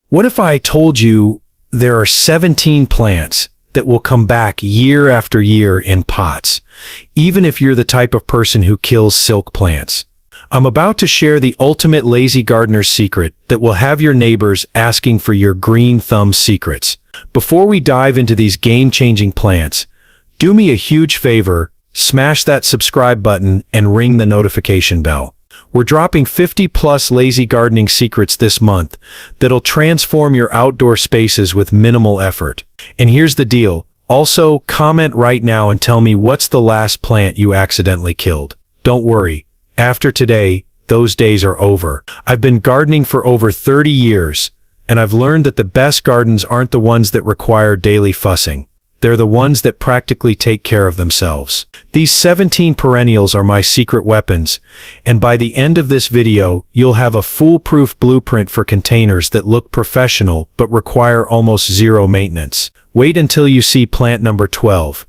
What if I told you there are 17 plants that will come back year after year in pots, even if you're the type of person who kills silk plants? I'm about to share the ultimate lazy gardener's secret that will have your neighbors asking for your green thumb secrets. Before we dive into these game-changing plants, do me a huge favor, smash that subscribe button and ring the notification bell. We're dropping 50+ lazy gardening secrets this month that'll transform your outdoor spaces with minimal effort. And here's the deal. Also, comment right now and tell me what's the last plant you accidentally killed. Don't worry. After today, those days are over. I've been gardening for over 30 years, and I've learned that the best gardens aren't the ones that require daily fussing. They're the ones that practically take care of themselves. These 17 perennials are my secret weapons, and by the end of this video, you'll have a foolproof blueprint for containers that look professional but require almost zero maintenance. Wait until you see plant number 12.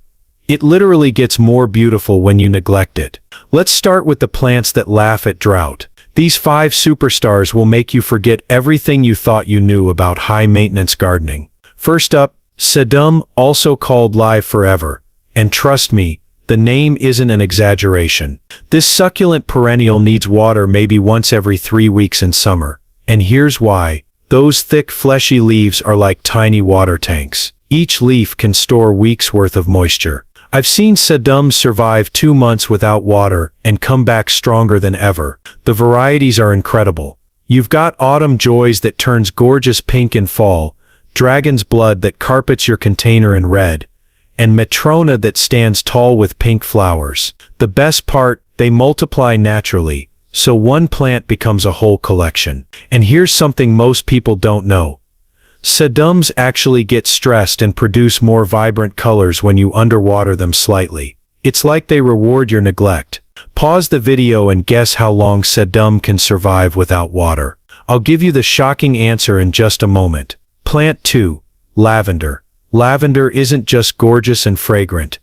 It literally gets more beautiful when you neglect it. Let's start with the plants that laugh at drought. These 5 superstars will make you forget everything you thought you knew about high-maintenance gardening. First up, Sedum, also called Live Forever. And trust me, the name isn't an exaggeration. This succulent perennial needs water maybe once every 3 weeks in summer. And here's why. Those thick, fleshy leaves are like tiny water tanks. Each leaf can store weeks' worth of moisture. I've seen sedums survive 2 months without water and come back stronger than ever. The varieties are incredible. You've got autumn joys that turns gorgeous pink in fall, dragon's blood that carpets your container in red, and Matrona that stands tall with pink flowers. The best part, they multiply naturally, so one plant becomes a whole collection. And here's something most people don't know. Sedums actually get stressed and produce more vibrant colors when you underwater them slightly. It's like they reward your neglect. Pause the video and guess how long sedum can survive without water. I'll give you the shocking answer in just a moment. Plant 2. Lavender. Lavender isn't just gorgeous and fragrant.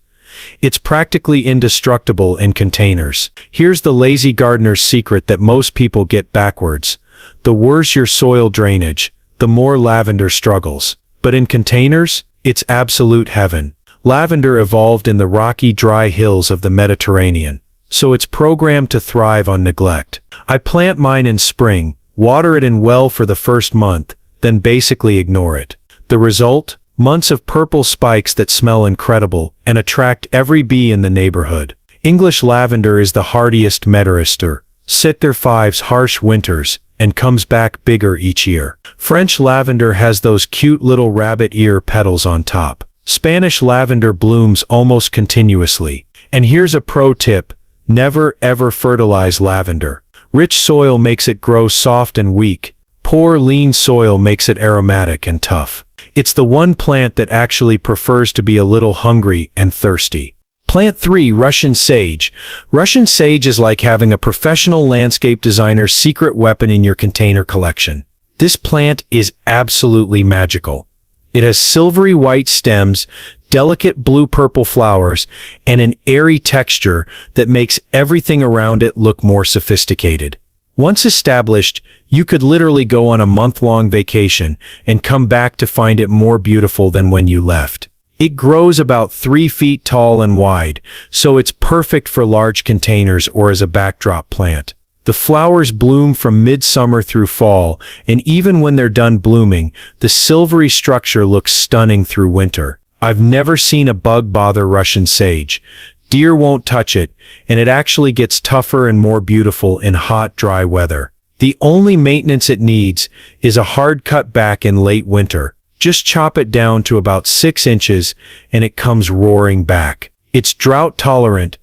It's practically indestructible in containers. Here's the lazy gardener's secret that most people get backwards. The worse your soil drainage, the more lavender struggles. But in containers, it's absolute heaven. Lavender evolved in the rocky, dry hills of the Mediterranean, so it's programmed to thrive on neglect. I plant mine in spring, water it in well for the first month, then basically ignore it. The result? Months of purple spikes that smell incredible and attract every bee in the neighborhood. English lavender is the hardiest metarister, sit their 5's harsh winters, and comes back bigger each year. French lavender has those cute little rabbit ear petals on top. Spanish lavender blooms almost continuously. And here's a pro tip, never ever fertilize lavender. Rich soil makes it grow soft and weak. Poor lean soil makes it aromatic and tough. It's the one plant that actually prefers to be a little hungry and thirsty. Plant 3. Russian Sage. Russian Sage is like having a professional landscape designer's secret weapon in your container collection. This plant is absolutely magical. It has silvery white stems, delicate blue-purple flowers, and an airy texture that makes everything around it look more sophisticated. Once established, you could literally go on a month-long vacation and come back to find it more beautiful than when you left. It grows about 3 feet tall and wide, so it's perfect for large containers or as a backdrop plant. The flowers bloom from midsummer through fall, and even when they're done blooming, the silvery structure looks stunning through winter. I've never seen a bug bother Russian sage. Deer won't touch it, and it actually gets tougher and more beautiful in hot, dry weather. The only maintenance it needs is a hard cut back in late winter. Just chop it down to about 6 inches and it comes roaring back. It's drought tolerant,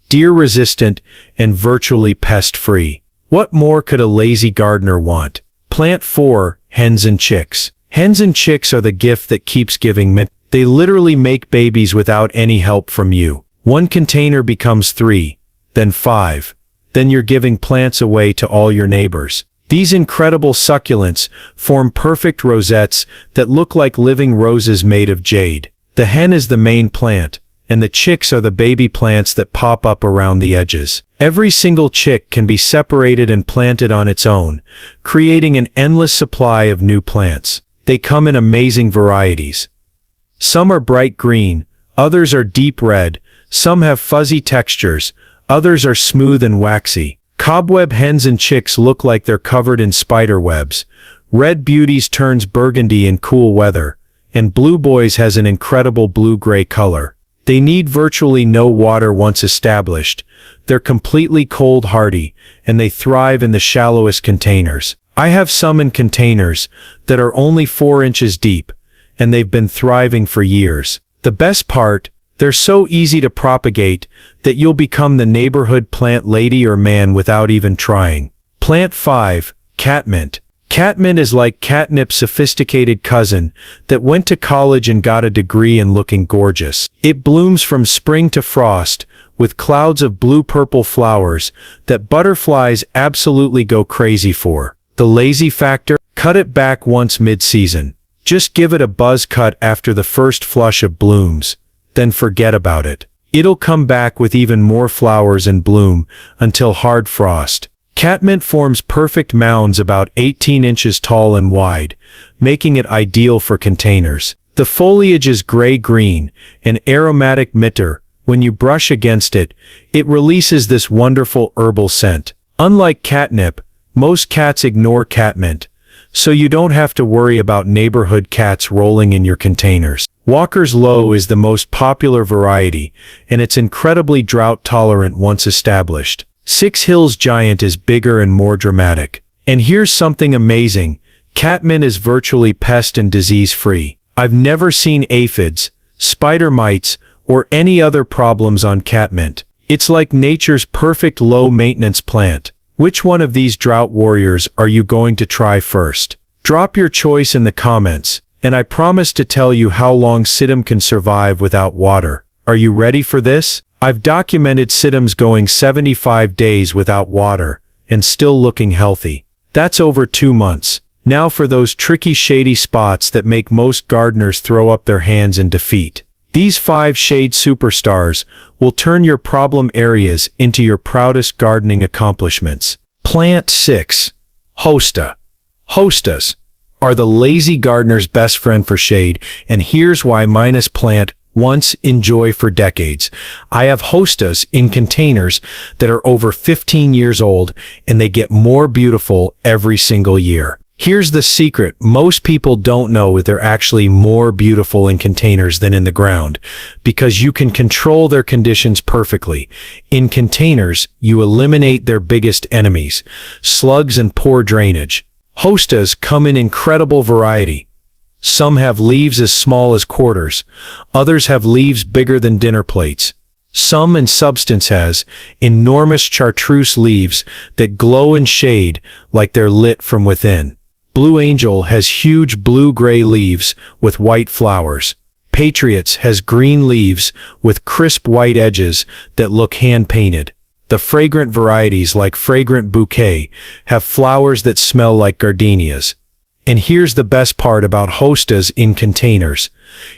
deer resistant, and virtually pest free. What more could a lazy gardener want? Plant 4. Hens and Chicks. Hens and chicks are the gift that keeps giving. They literally make babies without any help from you. One container becomes 3, then 5. Then you're giving plants away to all your neighbors. These incredible succulents form perfect rosettes that look like living roses made of jade. The hen is the main plant, and the chicks are the baby plants that pop up around the edges. Every single chick can be separated and planted on its own, creating an endless supply of new plants. They come in amazing varieties. Some are bright green, others are deep red, some have fuzzy textures, others are smooth and waxy. Cobweb hens and chicks look like they're covered in spider webs. Red beauties turns burgundy in cool weather, and blue boys has an incredible blue-gray color. They need virtually no water once established. They're completely cold hardy, and they thrive in the shallowest containers. I have some in containers that are only 4 inches deep, and they've been thriving for years. The best part, they're so easy to propagate that you'll become the neighborhood plant lady or man without even trying. Plant 5, catmint. Catmint is like catnip's sophisticated cousin that went to college and got a degree in looking gorgeous. It blooms from spring to frost with clouds of blue-purple flowers that butterflies absolutely go crazy for. The lazy factor? Cut it back once mid-season. Just give it a buzz cut after the first flush of blooms, then forget about it. It'll come back with even more flowers and bloom until hard frost. Catmint forms perfect mounds about 18 inches tall and wide, making it ideal for containers. The foliage is gray-green, an aromatic bitter. When you brush against it, it releases this wonderful herbal scent. Unlike catnip, most cats ignore catmint, so you don't have to worry about neighborhood cats rolling in your containers. Walker's Low is the most popular variety, and it's incredibly drought-tolerant once established. Six Hills Giant is bigger and more dramatic. And here's something amazing. Catmint is virtually pest and disease-free. I've never seen aphids, spider mites, or any other problems on catmint. It's like nature's perfect low-maintenance plant. Which one of these drought warriors are you going to try first? Drop your choice in the comments, and I promise to tell you how long sedum can survive without water. Are you ready for this? I've documented sedums going 75 days without water, and still looking healthy. That's over 2 months. Now for those tricky shady spots that make most gardeners throw up their hands in defeat. These 5 shade superstars will turn your problem areas into your proudest gardening accomplishments. Plant 6. Hosta. Hostas are the lazy gardener's best friend for shade, and here's why minus plant once enjoy for decades. I have hostas in containers that are over 15 years old, and they get more beautiful every single year. Here's the secret. Most people don't know that they're actually more beautiful in containers than in the ground, because you can control their conditions perfectly. In containers, you eliminate their biggest enemies, slugs and poor drainage. Hostas come in incredible variety. Some have leaves as small as quarters, others have leaves bigger than dinner plates. Some in substance has enormous chartreuse leaves that glow in shade like they're lit from within. Blue Angel has huge blue-gray leaves with white flowers. Patriots has green leaves with crisp white edges that look hand-painted. The fragrant varieties like Fragrant Bouquet have flowers that smell like gardenias. And here's the best part about hostas in containers.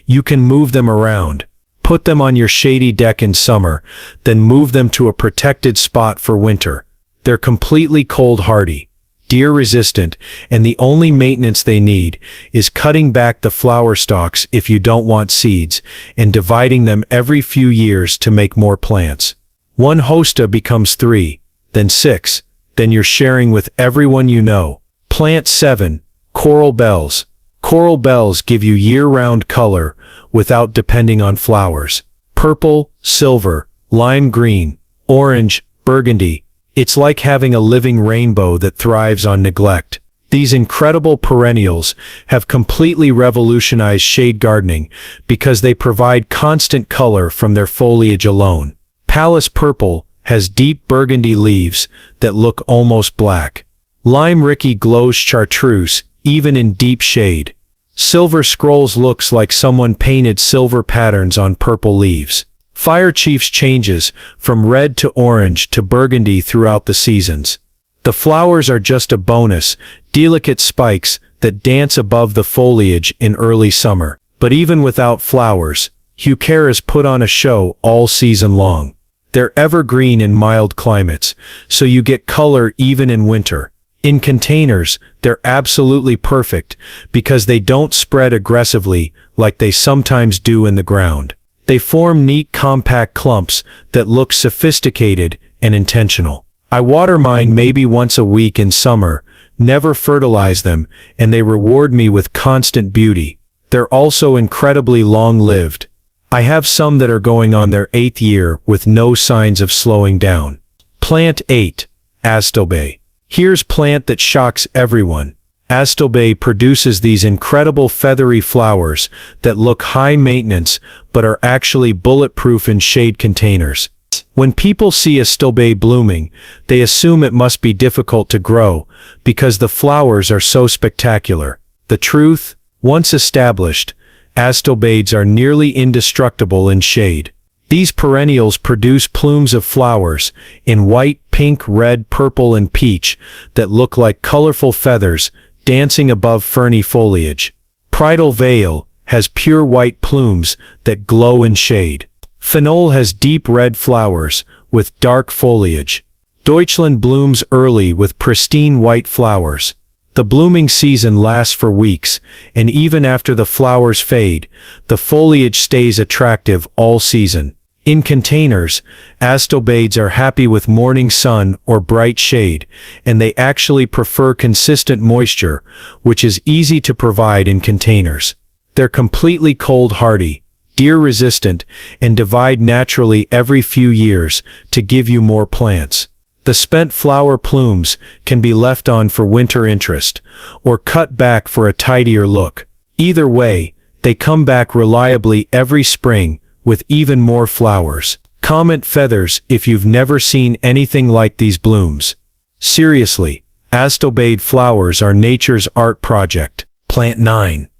You can move them around. Put them on your shady deck in summer, then move them to a protected spot for winter. They're completely cold hardy, deer resistant, and the only maintenance they need is cutting back the flower stalks if you don't want seeds, and dividing them every few years to make more plants. 1 hosta becomes 3, then 6, then you're sharing with everyone you know. Plant 7. Coral bells. Coral bells give you year-round color without depending on flowers. Purple, silver, lime green, orange, burgundy. It's like having a living rainbow that thrives on neglect. These incredible perennials have completely revolutionized shade gardening because they provide constant color from their foliage alone. Palace purple has deep burgundy leaves that look almost black. Lime Ricky glows chartreuse even in deep shade. Silver scrolls looks like someone painted silver patterns on purple leaves. Fire Chiefs changes from red to orange to burgundy throughout the seasons. The flowers are just a bonus, delicate spikes that dance above the foliage in early summer. But even without flowers, Heucheras put on a show all season long. They're evergreen in mild climates, so you get color even in winter. In containers, they're absolutely perfect because they don't spread aggressively like they sometimes do in the ground. They form neat compact clumps that look sophisticated and intentional. I water mine maybe once a week in summer, never fertilize them, and they reward me with constant beauty. They're also incredibly long-lived. I have some that are going on their 8th year with no signs of slowing down. Plant 8. Astilbe. Here's plant that shocks everyone. Astilbe produces these incredible feathery flowers that look high maintenance but are actually bulletproof in shade containers. When people see astilbe blooming, they assume it must be difficult to grow because the flowers are so spectacular. The truth, once established, astilbes are nearly indestructible in shade. These perennials produce plumes of flowers in white, pink, red, purple, and peach that look like colorful feathers dancing above ferny foliage. Bridal Veil has pure white plumes that glow in shade. Fennel has deep red flowers with dark foliage. Deutschland blooms early with pristine white flowers. The blooming season lasts for weeks, and even after the flowers fade, the foliage stays attractive all season. In containers, astilbes are happy with morning sun or bright shade, and they actually prefer consistent moisture, which is easy to provide in containers. They're completely cold-hardy, deer-resistant, and divide naturally every few years to give you more plants. The spent flower plumes can be left on for winter interest, or cut back for a tidier look. Either way, they come back reliably every spring with even more flowers. Comment feathers if you've never seen anything like these blooms. Seriously, astilbe flowers are nature's art project. Plant 9.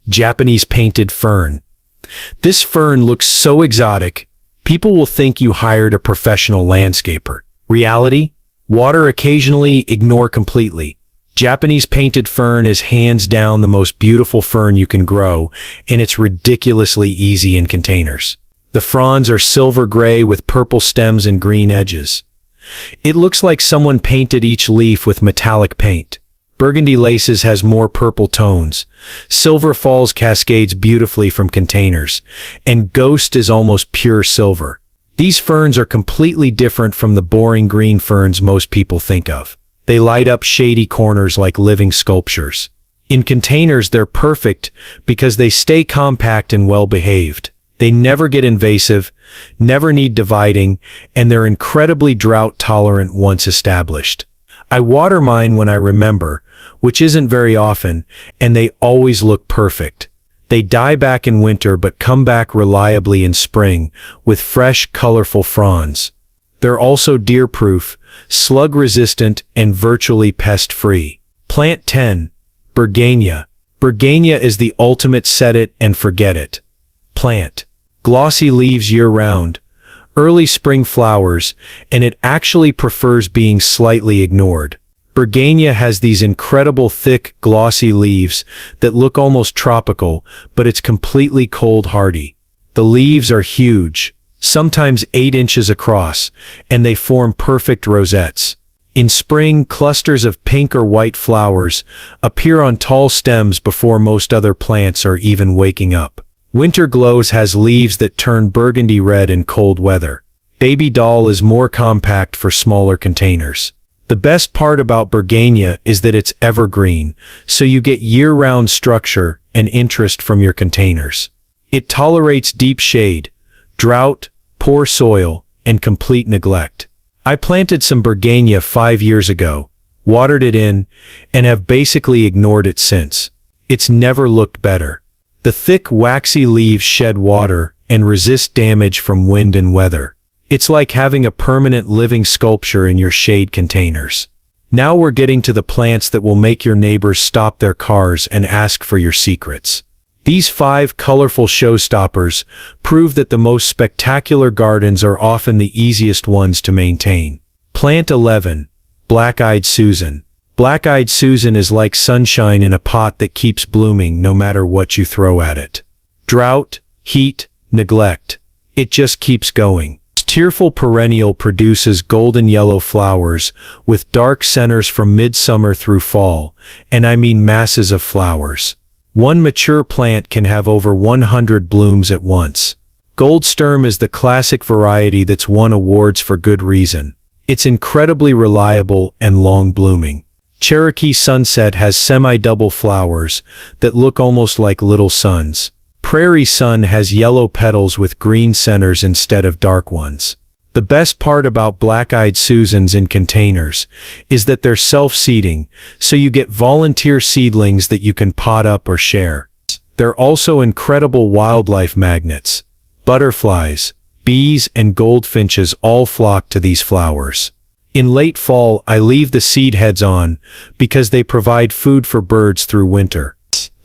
Japanese painted fern. This fern looks so exotic, people will think you hired a professional landscaper. Reality? Water occasionally, ignore completely. Japanese painted fern is hands down the most beautiful fern you can grow, and it's ridiculously easy in containers. The fronds are silver gray with purple stems and green edges. It looks like someone painted each leaf with metallic paint. Burgundy laces has more purple tones. Silver falls cascades beautifully from containers, and ghost is almost pure silver. These ferns are completely different from the boring green ferns most people think of. They light up shady corners like living sculptures. In containers, they're perfect because they stay compact and well-behaved. They never get invasive, never need dividing, and they're incredibly drought-tolerant once established. I water mine when I remember, which isn't very often, and they always look perfect. They die back in winter but come back reliably in spring with fresh, colorful fronds. They're also deer-proof, slug-resistant, and virtually pest-free. Plant 10. Bergania. Bergania is the ultimate set-it-and-forget-it plant. Glossy leaves year-round, early spring flowers, and it actually prefers being slightly ignored. Bergania has these incredible thick, glossy leaves that look almost tropical, but it's completely cold-hardy. The leaves are huge, sometimes 8 inches across, and they form perfect rosettes. In spring, clusters of pink or white flowers appear on tall stems before most other plants are even waking up. Winter glows has leaves that turn burgundy red in cold weather. Baby doll is more compact for smaller containers. The best part about Bergania is that it's evergreen, so you get year-round structure and interest from your containers. It tolerates deep shade, drought, poor soil, and complete neglect. I planted some Bergania 5 years ago, watered it in, and have basically ignored it since. It's never looked better. The thick, waxy leaves shed water and resist damage from wind and weather. It's like having a permanent living sculpture in your shade containers. Now we're getting to the plants that will make your neighbors stop their cars and ask for your secrets. These 5 colorful showstoppers prove that the most spectacular gardens are often the easiest ones to maintain. Plant 11. Black-eyed Susan. Black-eyed Susan is like sunshine in a pot that keeps blooming no matter what you throw at it. Drought, heat, neglect. It just keeps going. Tearful Perennial produces golden yellow flowers with dark centers from midsummer through fall, and I mean masses of flowers. One mature plant can have over 100 blooms at once. Goldsturm is the classic variety that's won awards for good reason. It's incredibly reliable and long-blooming. Cherokee Sunset has semi-double flowers that look almost like little suns. Prairie Sun has yellow petals with green centers instead of dark ones. The best part about Black-Eyed Susans in containers is that they're self-seeding, so you get volunteer seedlings that you can pot up or share. They're also incredible wildlife magnets. Butterflies, bees, and goldfinches all flock to these flowers. In late fall, I leave the seed heads on because they provide food for birds through winter.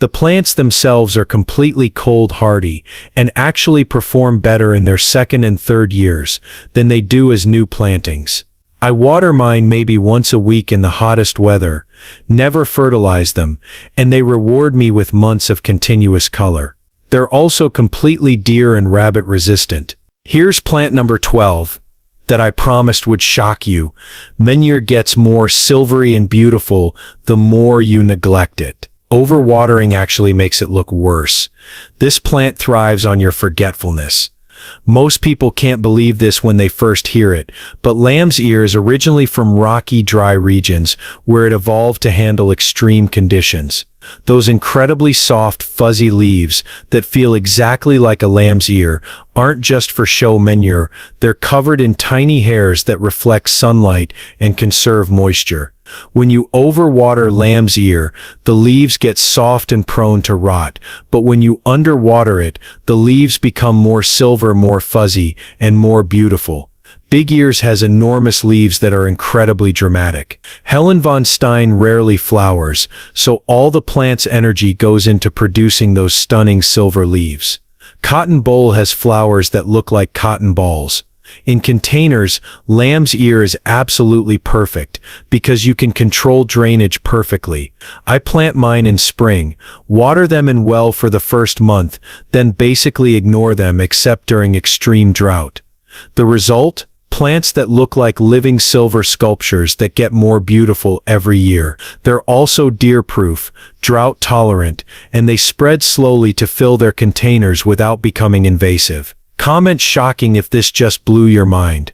The plants themselves are completely cold hardy and actually perform better in their second and third years than they do as new plantings. I water mine maybe once a week in the hottest weather, never fertilize them, and they reward me with months of continuous color. They're also completely deer and rabbit resistant. Here's plant number 12 that I promised would shock you. Menhir gets more silvery and beautiful the more you neglect it. Overwatering actually makes it look worse. This plant thrives on your forgetfulness. Most people can't believe this when they first hear it, but lamb's ear is originally from rocky, dry regions where it evolved to handle extreme conditions. Those incredibly soft, fuzzy leaves that feel exactly like a lamb's ear aren't just for show menhir, they're covered in tiny hairs that reflect sunlight and conserve moisture. When you overwater lamb's ear, the leaves get soft and prone to rot, but when you underwater it, the leaves become more silver, more fuzzy, and more beautiful. Big Ears has enormous leaves that are incredibly dramatic. Helen von Stein rarely flowers, so all the plant's energy goes into producing those stunning silver leaves. Cotton Boll has flowers that look like cotton balls. In containers, lamb's ear is absolutely perfect because you can control drainage perfectly. I plant mine in spring, water them in well for the first month, then basically ignore them except during extreme drought. The result? Plants that look like living silver sculptures that get more beautiful every year. They're also deer-proof, drought-tolerant, and they spread slowly to fill their containers without becoming invasive. Comment shocking if this just blew your mind.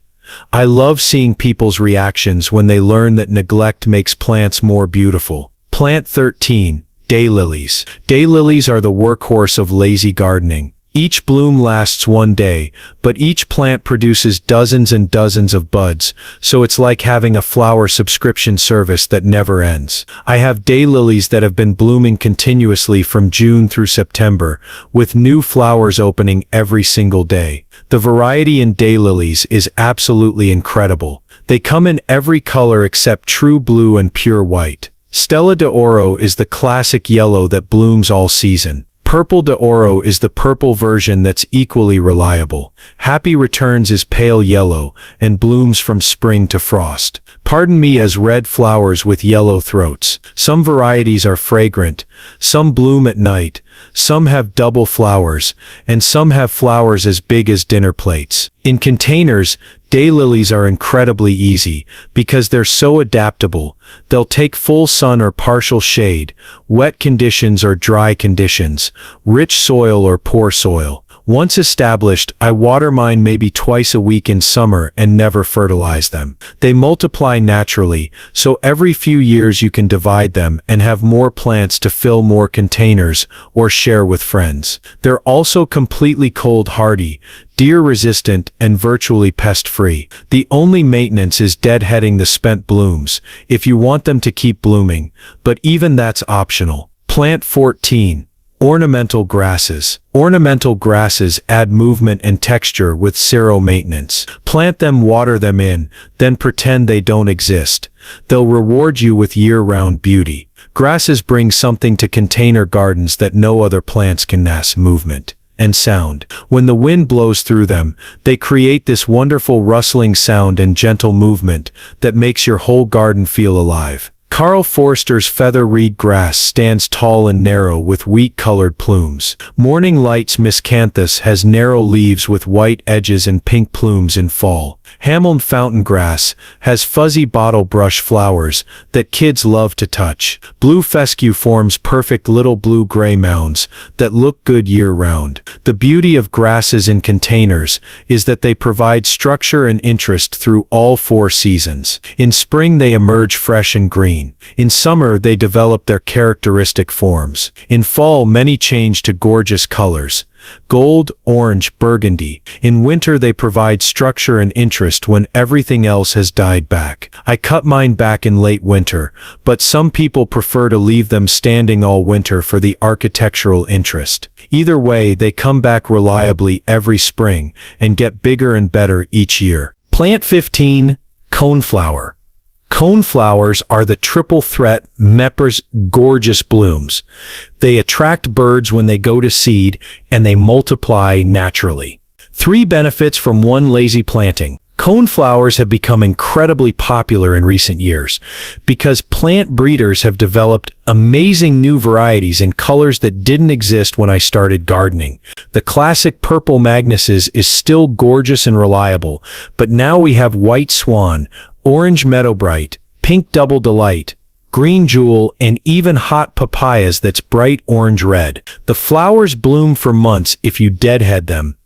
I love seeing people's reactions when they learn that neglect makes plants more beautiful. Plant 13. Daylilies. Daylilies are the workhorse of lazy gardening. Each bloom lasts one day, but each plant produces dozens and dozens of buds, so it's like having a flower subscription service that never ends. I have daylilies that have been blooming continuously from June through September, with new flowers opening every single day. The variety in daylilies is absolutely incredible. They come in every color except true blue and pure white. Stella de Oro is the classic yellow that blooms all season. Purple de Oro is the purple version that's equally reliable. Happy Returns is pale yellow and blooms from spring to frost. Pardon Me has red flowers with yellow throats. Some varieties are fragrant, some bloom at night, some have double flowers, and some have flowers as big as dinner plates. In containers, daylilies are incredibly easy because they're so adaptable. They'll take full sun or partial shade, wet conditions or dry conditions, rich soil or poor soil. Once established, I water mine maybe twice a week in summer and never fertilize them. They multiply naturally, so every few years you can divide them and have more plants to fill more containers or share with friends. They're also completely cold hardy, deer resistant, and virtually pest free. The only maintenance is deadheading the spent blooms if you want them to keep blooming, but even that's optional. Plant 14. Ornamental grasses. Ornamental grasses add movement and texture with zero maintenance. Plant them, water them in, then pretend they don't exist. They'll reward you with year-round beauty. Grasses bring something to container gardens that no other plants can: movement and sound. When the wind blows through them, they create this wonderful rustling sound and gentle movement that makes your whole garden feel alive. Carl Forster's feather reed grass stands tall and narrow with wheat-colored plumes. Morning Light's miscanthus has narrow leaves with white edges and pink plumes in fall. Hamilton fountain grass has fuzzy bottle brush flowers that kids love to touch. Blue fescue forms perfect little blue-gray mounds that look good year-round. The beauty of grasses in containers is that they provide structure and interest through all 4 seasons. In spring they emerge fresh and green. In summer, they develop their characteristic forms. In fall, many change to gorgeous colors: gold, orange, burgundy. In winter, they provide structure and interest when everything else has died back. I cut mine back in late winter, but some people prefer to leave them standing all winter for the architectural interest. Either way, they come back reliably every spring and get bigger and better each year. Plant 15, coneflower. Coneflowers are the triple threat Mepper's gorgeous blooms. They attract birds when they go to seed, and they multiply naturally. 3 benefits from one lazy planting. Coneflowers have become incredibly popular in recent years because plant breeders have developed amazing new varieties in colors that didn't exist when I started gardening. The classic purple Magnuses is still gorgeous and reliable, but now we have white swan, orange meadowbright, pink double delight, green jewel, and even hot papayas that's bright orange red. The flowers bloom for months if you deadhead them.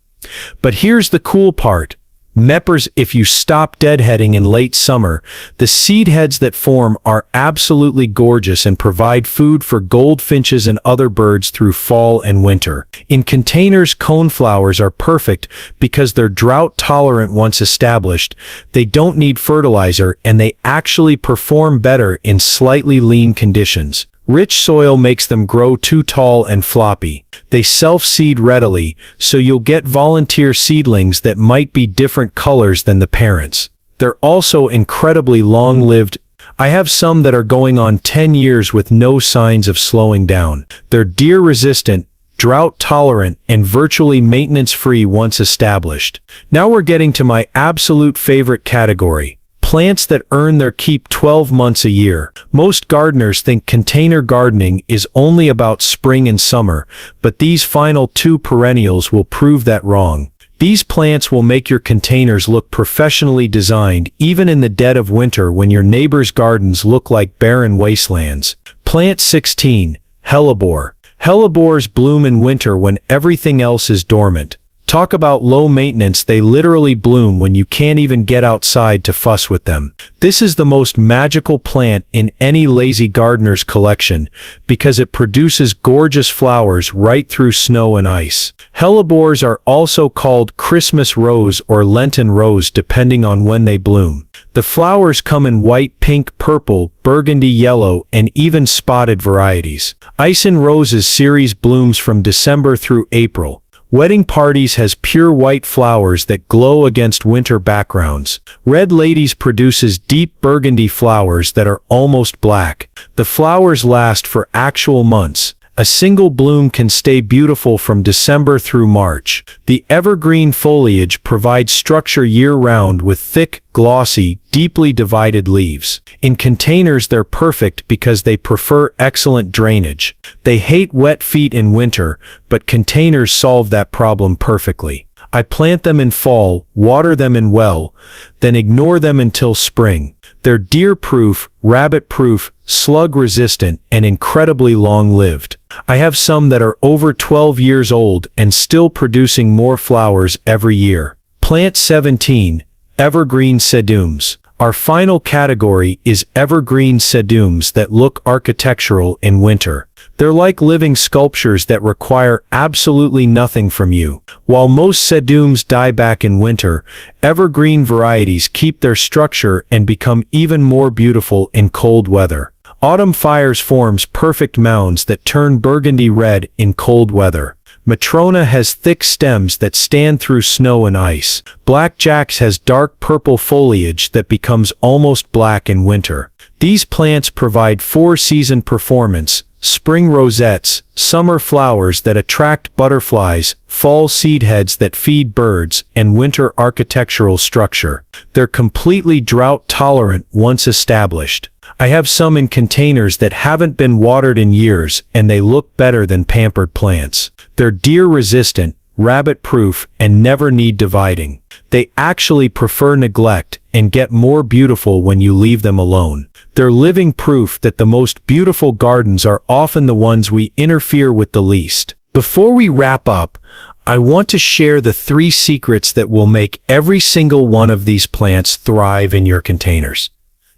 But here's the cool part. Meppers, if you stop deadheading in late summer, the seed heads that form are absolutely gorgeous and provide food for goldfinches and other birds through fall and winter. In containers, coneflowers are perfect because they're drought tolerant once established. They don't need fertilizer, and they actually perform better in slightly lean conditions. Rich soil makes them grow too tall and floppy. They self-seed readily, so you'll get volunteer seedlings that might be different colors than the parents. They're also incredibly long-lived. I have some that are going on 10 years with no signs of slowing down. They're deer-resistant, drought-tolerant, and virtually maintenance-free once established. Now we're getting to my absolute favorite category. Plants that earn their keep 12 months a year. Most gardeners think container gardening is only about spring and summer, but these final 2 perennials will prove that wrong. These plants will make your containers look professionally designed even in the dead of winter when your neighbor's gardens look like barren wastelands. Plant 16, Hellebore. Hellebores bloom in winter when everything else is dormant. Talk about low maintenance, they literally bloom when you can't even get outside to fuss with them. This is the most magical plant in any lazy gardener's collection because it produces gorgeous flowers right through snow and ice. Hellebores are also called Christmas rose or Lenten rose depending on when they bloom. The flowers come in white, pink, purple, burgundy, yellow, and even spotted varieties. Ice and Roses series blooms from December through April. Wedding Parties has pure white flowers that glow against winter backgrounds. Red Ladies produces deep burgundy flowers that are almost black. The flowers last for actual months. A single bloom can stay beautiful from December through March. The evergreen foliage provides structure year-round with thick, glossy, deeply divided leaves. In containers, they're perfect because they prefer excellent drainage. They hate wet feet in winter, but containers solve that problem perfectly. I plant them in fall, water them in well, then ignore them until spring. They're deer-proof, rabbit-proof, slug-resistant, and incredibly long-lived. I have some that are over 12 years old and still producing more flowers every year. Plant 17, Evergreen Sedums. Our final category is evergreen sedums that look architectural in winter. They're like living sculptures that require absolutely nothing from you. While most sedums die back in winter, evergreen varieties keep their structure and become even more beautiful in cold weather. Autumn Fires forms perfect mounds that turn burgundy red in cold weather. Matrona has thick stems that stand through snow and ice. Black Jacks has dark purple foliage that becomes almost black in winter. These plants provide 4-season performance: spring rosettes, summer flowers that attract butterflies, fall seed heads that feed birds, and winter architectural structure. They're completely drought tolerant once established. I have some in containers that haven't been watered in years, and they look better than pampered plants. They're deer-resistant, rabbit-proof, and never need dividing. They actually prefer neglect and get more beautiful when you leave them alone. They're living proof that the most beautiful gardens are often the ones we interfere with the least. Before we wrap up, I want to share the 3 secrets that will make every single one of these plants thrive in your containers.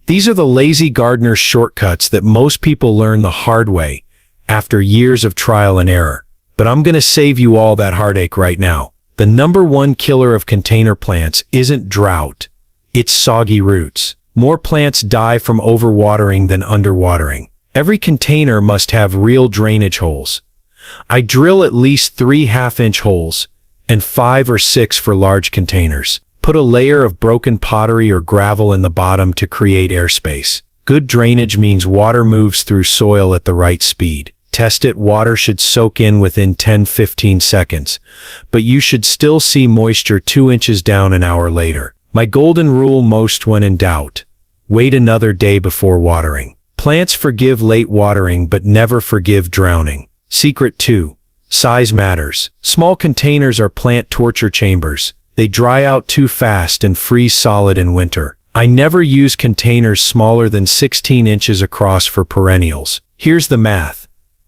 These are the lazy gardener's shortcuts that most people learn the hard way after years of trial and error. But I'm going to save you all that heartache right now. The number 1 killer of container plants isn't drought. It's soggy roots. More plants die from overwatering than underwatering. Every container must have real drainage holes. I drill at least 3 half-inch holes, and 5 or 6 for large containers. Put a layer of broken pottery or gravel in the bottom to create airspace. Good drainage means water moves through soil at the right speed. Test it, water should soak in within 10-15 seconds, but you should still see moisture 2 inches down an hour later. My golden rule: most when in doubt, wait another day before watering. Plants forgive late watering but never forgive drowning. Secret 2. Size matters. Small containers are plant torture chambers. They dry out too fast and freeze solid in winter. I never use containers smaller than 16 inches across for perennials. Here's the math.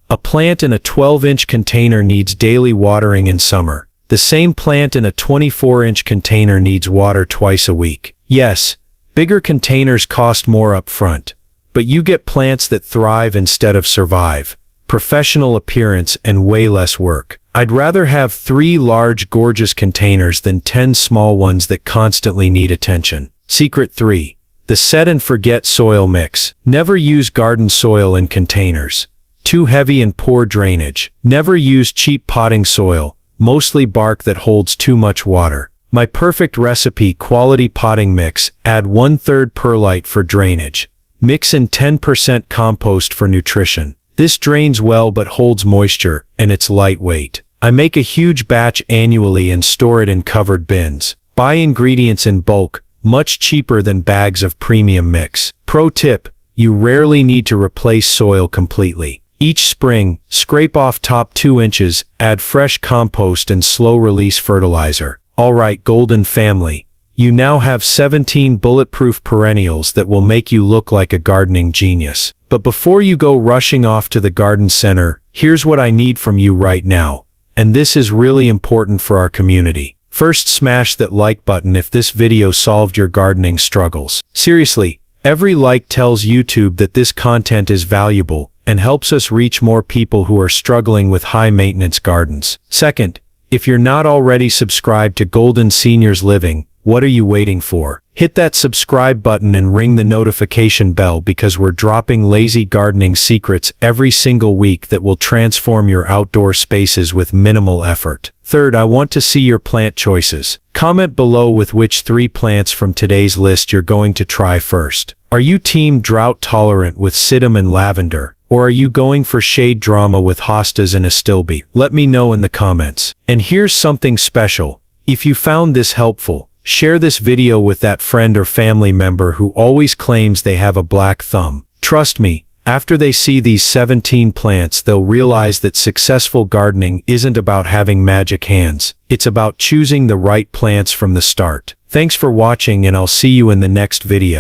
A plant in a 12-inch container needs daily watering in summer. The same plant in a 24-inch container needs water twice a week. Yes, bigger containers cost more up front, but you get plants that thrive instead of survive. Professional appearance and way less work. I'd rather have 3 large, gorgeous containers than 10 small ones that constantly need attention. Secret 3. The set and forget soil mix. Never use garden soil in containers. Too heavy and poor drainage. Never use cheap potting soil, mostly bark that holds too much water. My perfect recipe: quality potting mix. Add 1/3 perlite for drainage. Mix in 10% compost for nutrition. This drains well but holds moisture, and it's lightweight. I make a huge batch annually and store it in covered bins. Buy ingredients in bulk, much cheaper than bags of premium mix. Pro tip: you rarely need to replace soil completely. Each spring, scrape off top 2 inches, add fresh compost and slow-release fertilizer. Alright, golden family, you now have 17 bulletproof perennials that will make you look like a gardening genius. But before you go rushing off to the garden center, here's what I need from you right now. And this is really important for our community. First, smash that like button if this video solved your gardening struggles. Seriously, every like tells YouTube that this content is valuable and helps us reach more people who are struggling with high-maintenance gardens. Second, if you're not already subscribed to Golden Seniors Living, what are you waiting for? Hit that subscribe button and ring the notification bell, because we're dropping lazy gardening secrets every single week that will transform your outdoor spaces with minimal effort. Third, I want to see your plant choices. Comment below with which 3 plants from today's list you're going to try first. Are you team drought tolerant with Sedum and Lavender? Or are you going for shade drama with hostas and astilbe? Let me know in the comments. And here's something special. If you found this helpful, share this video with that friend or family member who always claims they have a black thumb. Trust me, after they see these 17 plants, they'll realize that successful gardening isn't about having magic hands. It's about choosing the right plants from the start. Thanks for watching, and I'll see you in the next video.